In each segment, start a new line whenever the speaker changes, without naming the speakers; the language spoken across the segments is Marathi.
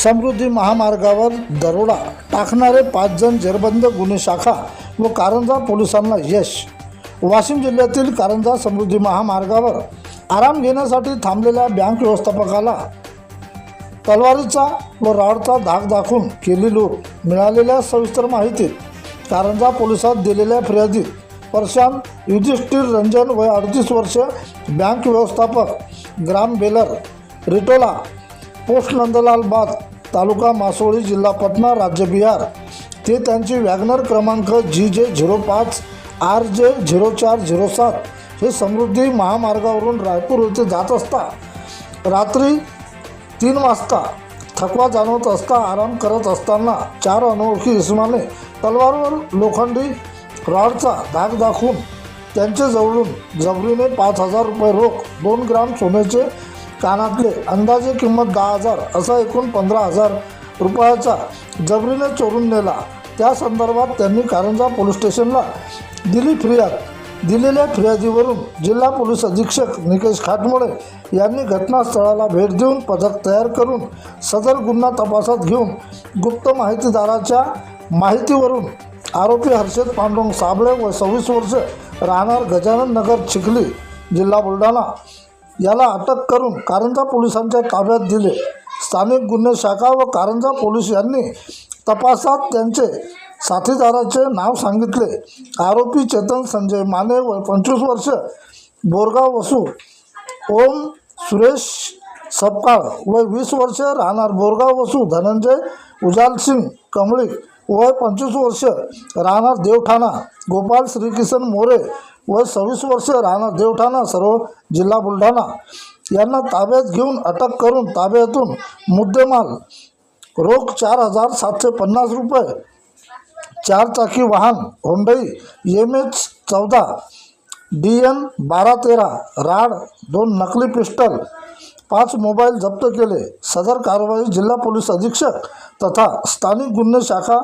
समृद्धी महामार्गावर दरोडा टाकणारे 5 जण जेरबंद गुन्हे शाखा व कारंजा पोलिसांना यश। वाशिम जिल्ह्यातील कारंजा समृद्धी महामार्गावर आराम घेण्यासाठी थांबलेल्या बँक व्यवस्थापकाला तलवारीचा व रॉडचा धाक दाखवून केली लूट। मिळालेल्या सविस्तर माहितीत कारंजा पोलिसात दिलेल्या फिर्यादीत प्रशांत युधिष्ठिर रंजन वय 38 वर्ष, बँक व्यवस्थापक, ग्राम बेलर, रिटोला, पोस्ट नंदलाल बाद, तालुका मासोळी, जिल्हा पटना, राज्य बिहार, ते त्यांची वॅगनर क्रमांक GJ05 RJ0407 हे समृद्धी महामार्गावरून रायपूर येथे जात असता रात्री 3 वाजता थकवा जाणवत असता आराम करत असताना 4 अनोळखी इसमाने तलवारवर लोखंडी रॉडचा धाक दाखवून त्यांचे जवळून जबरीने 5,000 रुपये रोख, 2 ग्राम सोन्याचे कानातले, अंदाजे किंमत 10,000 असा एकूण 15,000 रुपयाचा जबरीने चोरून नेला। त्या संदर्भात त्यांनी कारंजा पोलीस स्टेशनला दिली फिर्याद। दिलेल्या फिर्यादीवरून जिल्हा पोलीस अधीक्षक निकेश खाटमोळे यांनी घटनास्थळाला भेट देऊन पथक तयार करून सदर गुन्हा तपासात घेऊन गुप्त माहितीदाराच्या माहितीवरून आरोपी हर्षद पांडुरंग साबळे व 26 वर्ष, राहणार गजानन नगर, चिखली, जिल्हा बुलढाणा याला अटक करून कारंजा पोलिसांच्या ताब्यात दिले। स्थानिक गुन्हे शाखा व कारंजा पोलीस यांनी तपासात त्यांचे साथीदाराचे नाव सांगितले। आरोपी चेतन संजय माने वय 25 वर्ष, बोरगाव वसू, ओम सुरेश सपकाळ वय 20 वर्ष, राहणार बोरगाव वसू, धनंजय उजालसिंग कमळी वय 25 वर्ष, राहणार देवठाणा, गोपाल श्रीकिसन मोरे वय 26 वर्ष, राहणार देवठाणा, सर्व जिल्हा बुलढाणा यांना ताब्यात घेऊन अटक करून ताब्यातून मुद्देमाल रोख 4,750 रुपये, 4 चाकी वाहन होंडई MH14 DN 1213 राड, 2 नकली पिस्टल, 5 मोबाईल जप्त केले। सदर कारवाई जिल्हा पोलीस अधीक्षक तथा स्थानिक गुन्हे शाखा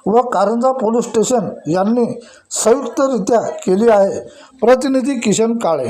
व कारंजा पोलीस स्टेशन यांनी संयुक्तरित्या केली आहे। प्रतिनिधी किशन काळे।